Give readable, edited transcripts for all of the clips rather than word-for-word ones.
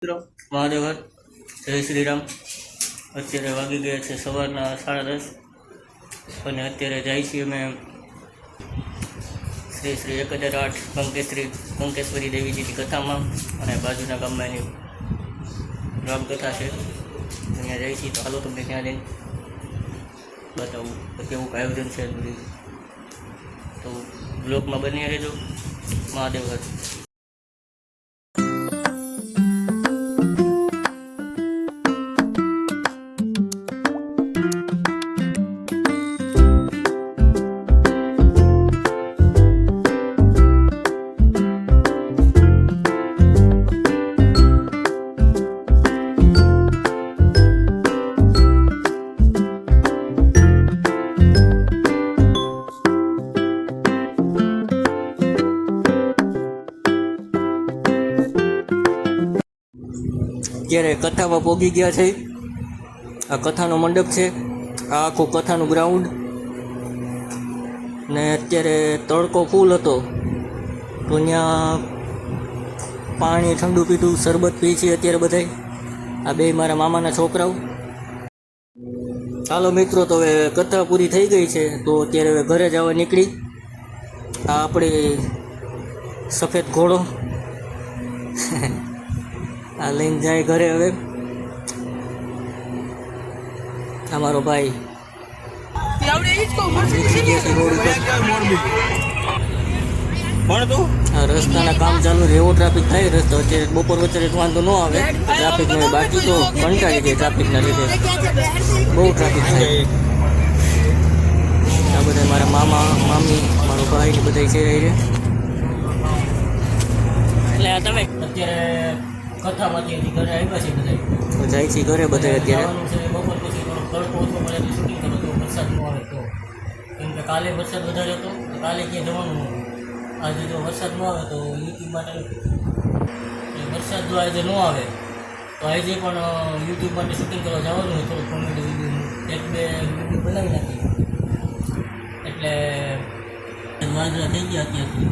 મિત્રો મહાદેવર જય શ્રી રામ. અત્યારે વાગી ગયા છે સવારના 10:30 અને અત્યારે જાય છીએ અમે શ્રી શ્રી 1008 કંકેશ્વરી દેવીજીની કથામાં, અને બાજુના ગામમાં એની રામકથા છે. અહીંયા જાય છીએ તો હાલો તમને ત્યાં જઈને બતાવું તો કેવું આયોજન છે બધું. તો બ્લોગમાં બની રહેજો. મહાદેવર. અત્યારે કથામાં પહોંચી ગયા છે. આ કથાનો મંડપ છે, આ આખું કથાનું ગ્રાઉન્ડ. ને અત્યારે તડકો ફૂલ હતો તો ત્યાં પાણી ઠંડુ પીધું, શરબત પી છે અત્યારે બધાય. આ બે મારા મામાના છોકરાઓ. ચાલો મિત્રો, તો હવે કથા પૂરી થઈ ગઈ છે તો અત્યારે હવે ઘરે જવા નીકળી. આ આપણે સફેદ ઘોડો આ લઈને જાય ઘરે. હવે અમારો ભાઈ આ રસ્તાના કામ ચાલુ રહે, એવો ટ્રાફિક થાય રસ્તો. અત્યારે બપોર વચ્ચે વાંધો ન આવે ટ્રાફિકનો, બાકી તો કંટાળી જાય ટ્રાફિકના લીધે, બહુ ટ્રાફિક થાય. આ બધા મારા મામા મામી, મારો ભાઈ ને બધા છે. એટલે આ તમે અત્યારે કથામાંથી ઘરે આવ્યા છે બધા, તો જાય છે ઘરે બધા. અત્યારે બપોર પછી થોડો તડકો ઓછો પડે એટલે શૂટિંગ કરો તો વરસાદ ન આવે તો, કેમ કે કાલે વરસાદ વધારે હતો તો કાલે ક્યાં જવાનું નહોતું. આજે જો વરસાદ ન આવે તો યુટ્યુબ માટે, વરસાદ જો આજે ન આવે તો આજે પણ યુટ્યુબ માટે શૂટિંગ કરવા જવાનું હોય. થોડું કોમેડી વિડીયો 1-2 વિડીયો બનાવી નાખી. એટલે વાંદરા થઈ ગયા અત્યારથી,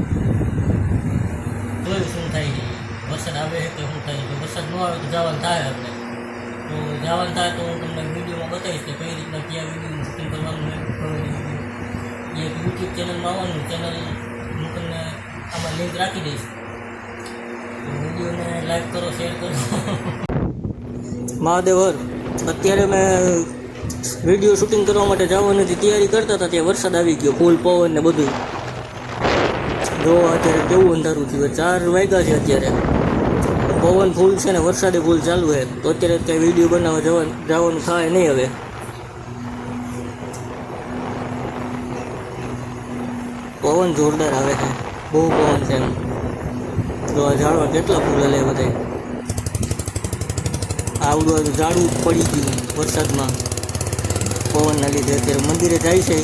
જોયું શું થાય છે. વરસાદ આવે છે તો શું થાય, જો વરસાદ ન આવે તો જવાનું થાય. આપણે તો જવાનું થાય તો હું તમને વિડીયોમાં બતાવીશ કે કઈ રીતના ક્યાં વિડીયોનું શૂટિંગ કરવાનું હોય. એક યુટ્યુબ ચેનલમાં આવવાનું, ચેનલ હું તમને આમાં લિંક રાખી દઈશ. તો વિડીયોને લાઈક કરો, શેર કરો. મહાદેવર અત્યારે મેં વિડીયો શૂટિંગ કરવા માટે જવાની તૈયારી કરતા હતા ત્યાં વરસાદ આવી ગયો, ફૂલ પવન ને બધું. જો અત્યારે કેવું અંધારું થયું, 4 વાગ્યા છે અત્યારે. પવન ફૂલ છે ને વરસાદે ફૂલ ચાલુ છે, તો અત્યારે કંઈ વિડીયો બનાવવા જવાનું થાય નહીં. હવે પવન જોરદાર આવે છે, બહુ પવન છે. એમ તો આ ઝાડવા કેટલા ફૂલ લે બધા. આવડું ઝાડવું પડી ગયું વરસાદમાં પવનના લીધે. અત્યારે મંદિરે જાય છે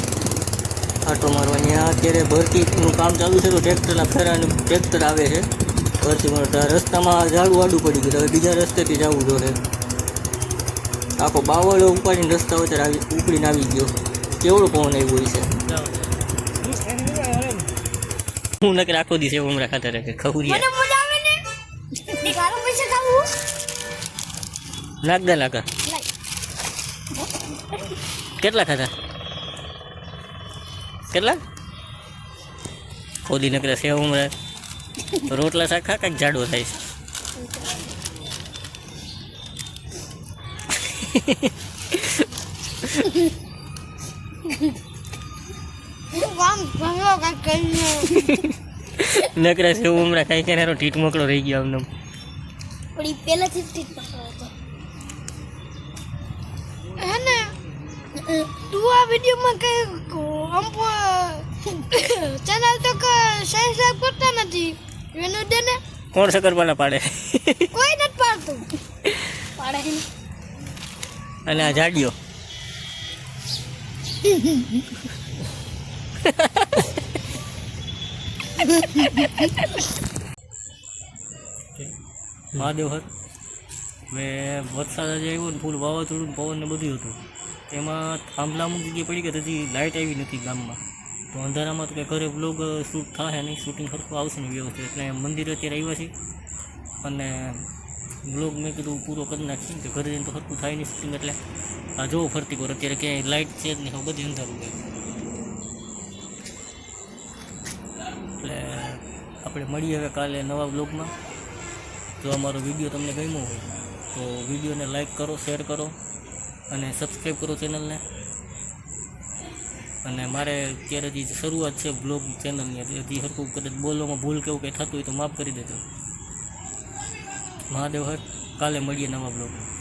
આટો મારવાની. આ અત્યારે ભરતીનું કામ ચાલુ છે તો ટ્રેક્ટરના ફેરાનું ટ્રેક્ટર આવે છે ભરતી મારતા. રસ્તામાં ઝાડું આડું પડી ગયું, હવે બીજા રસ્તેથી જવું જોઈએ. આખો બાવળો ઉપાડીને રસ્તા વચ્ચે ઉપડીને આવી ગયો. કેવડો પવન આવ્યો છે. હું નકર આખો દિવસ એવું હમણાં ખાતા રહે ખવરિયા નાગદા નાકા. કેટલા ખાતા, કેટલા ખોદી નકરા સેવ ઉમરા રોટલા શાક ખા કાંઈક જાડો થાય છે. નકરા સેવ ઉમરા ખાઈ કે એનો ટીટ મોકળો રહી ગયો આમને. પહેલાથી ટીટ પકડો હતો હે ને. તું આ વિડીયોમાં કઈ ચેનલ તો સબસ્ક્રાઇબ કરતા નથી એનું દે ને. કોણ શકરપાના પાડે? કોઈ નથી પાડતું. પાડે અને આ જાડિયો મહાદેવ હર. મેં વરસાદ આજે આવ્યો ને ફૂલ વાવાઝોડું પવન ને બધું હતું. એમાં થાંભલા અમુક જગ્યાએ પડી ગયા, હજી લાઇટ આવી નથી ગામમાં. તો અંધારામાં તો કે ઘરે બ્લોગ શૂટ થાય નહીં, શૂટિંગ સરખું આવશે નહીં વ્યવસ્થિત. એટલે મંદિર અત્યારે આવ્યા છીએ અને બ્લોગ મેં કીધું પૂરો કરી નાખીએ કે ઘરે જઈને તો સરખું થાય નહીં શૂટિંગ. એટલે આ જોવો ફરતી પર અત્યારે ક્યાંય લાઇટ છે જ નહીં, બધી અંધારું ગયું. એટલે આપણે મળીએ હવે કાલે નવા બ્લોગમાં. જો અમારો વિડીયો તમને ગમ્યો હોય તો વિડીયોને લાઈક કરો, શેર કરો અને સબસ્ક્રાઈબ કરો ચેનલને. અને મારે અત્યારે જે શરૂઆત છે બ્લોગ ચેનલની, હજી સરખું કદાચ બોલવામાં ભૂલ કેવું કંઈ થતું હોય તો માફ કરી દેજો. મહાદેવ હર. કાલે મળીએ નવા બ્લોગમાં.